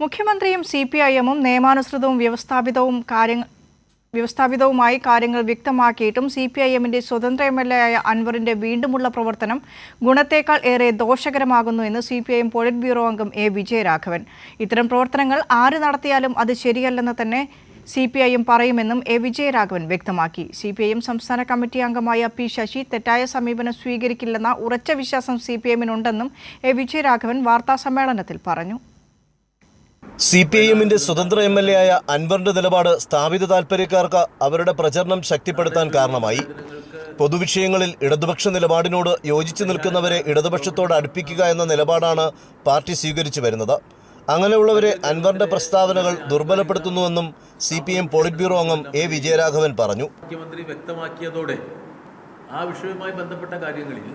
മുഖ്യമന്ത്രിയും CPIM-ഉം നിയമാനുസൃതവും വ്യവസ്ഥാപിതവുമായി കാര്യങ്ങൾ വ്യക്തമാക്കിയിട്ടും CPIM-ന്റെ സ്വതന്ത്ര MLA-യായ അൻവറിന്റെ വീണ്ടുമുള്ള പ്രവർത്തനം ഗുണത്തേക്കാൾ ഏറെ ദോഷകരമാകുന്നു എന്ന് CPIM പോളിറ്റ് ബ്യൂറോ അംഗം A. വിജയരാഘവൻ. ഇത്തരം പ്രവർത്തനങ്ങൾ ആര് നടത്തിയാലും അത് ശരിയല്ലെന്ന് തന്നെ CPIM പറയുമെന്നും A. വിജയരാഘവൻ വ്യക്തമാക്കി. CPIM സംസ്ഥാന കമ്മിറ്റി അംഗമായ P. ശശി തെറ്റായ സമീപനം സ്വീകരിക്കില്ലെന്ന ഉറച്ച വിശ്വാസം CPIM-നുണ്ടെന്നും A. വിജയരാഘവൻ വാർത്താസമ്മേളനത്തിൽ പറഞ്ഞു. CPIM-ന്റെ സ്വതന്ത്ര MLA-യായ അൻവറിന്റെ നിലപാട് സ്ഥാപിത താൽപര്യക്കാർക്ക് അവരുടെ പ്രചരണം ശക്തിപ്പെടുത്താൻ കാരണമായി. പൊതുവിഷയങ്ങളിൽ ഇടതുപക്ഷ നിലപാടിനോട് യോജിച്ചു നിൽക്കുന്നവരെ ഇടതുപക്ഷത്തോട് അടുപ്പിക്കുക എന്ന നിലപാടാണ് പാർട്ടി സ്വീകരിച്ചു വരുന്നത്. അങ്ങനെയുള്ളവരെ അൻവറിന്റെ പ്രസ്താവനകൾ ദുർബലപ്പെടുത്തുന്നുവെന്നും CPIM പോളിറ്റ് ബ്യൂറോ അംഗം A. വിജയരാഘവൻ പറഞ്ഞു. മുഖ്യമന്ത്രി വ്യക്തമാക്കിയതോടെ ആ വിഷയവുമായി ബന്ധപ്പെട്ട കാര്യങ്ങളിൽ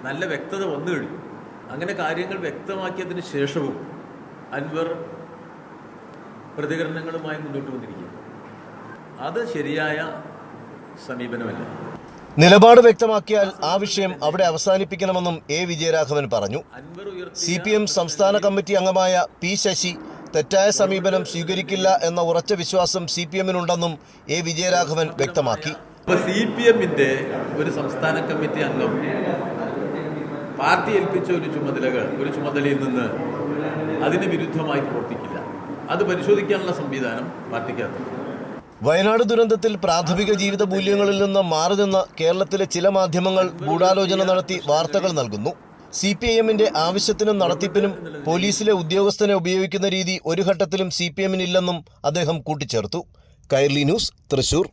നല്ല വ്യക്തത വന്നു കഴിഞ്ഞു. അങ്ങനെ കാര്യങ്ങൾ വ്യക്തമാക്കിയതിന് ശേഷവും അൻവർ പ്രതികരണങ്ങളുമായി മുന്നോട്ട് വന്നിരിക്കുക. അത് ശരിയായ സമീപനമല്ല. നിലപാട് വ്യക്തമാക്കിയാൽ ആ വിഷയം അവിടെ അവസാനിപ്പിക്കണമെന്നും A. വിജയരാഘവൻ പറഞ്ഞു. CPIM സംസ്ഥാന കമ്മിറ്റി അംഗമായ P. ശശി തെറ്റായ സമീപനം സ്വീകരിക്കില്ല എന്ന ഉറച്ച വിശ്വാസം CPIM-നുണ്ടെന്നും A. വിജയരാഘവൻ വ്യക്തമാക്കി. CPIM-ന്റെ ഒരു സംസ്ഥാന കമ്മിറ്റി അംഗം പാർട്ടി ഏൽപ്പിച്ച ഒരു ചുമതലയിൽ നിന്ന് അതിന് വിരുദ്ധമായി പ്രവർത്തിക്കില്ല. അത് പരിശോധിക്കാനുള്ള സംവിധാനം പാർട്ടിക്കകത്ത്. വയനാട് ദുരന്തത്തിൽ പ്രാഥമിക ജീവിത മൂല്യങ്ങളിൽ നിന്ന് മാറി നിന്ന് കേരളത്തിലെ ചില മാധ്യമങ്ങൾ ഗൂഢാലോചന നടത്തി വാർത്തകൾ നൽകുന്നു. CPIM-ന്റെ ആവശ്യത്തിനും നടത്തിപ്പിനും പോലീസിലെ ഉദ്യോഗസ്ഥനെ ഉപയോഗിക്കുന്ന രീതി ഒരു ഘട്ടത്തിലും CPIM-നില്ലെന്നും അദ്ദേഹം കൂട്ടിച്ചേർത്തു. കൈരളി ന്യൂസ്, തൃശൂർ.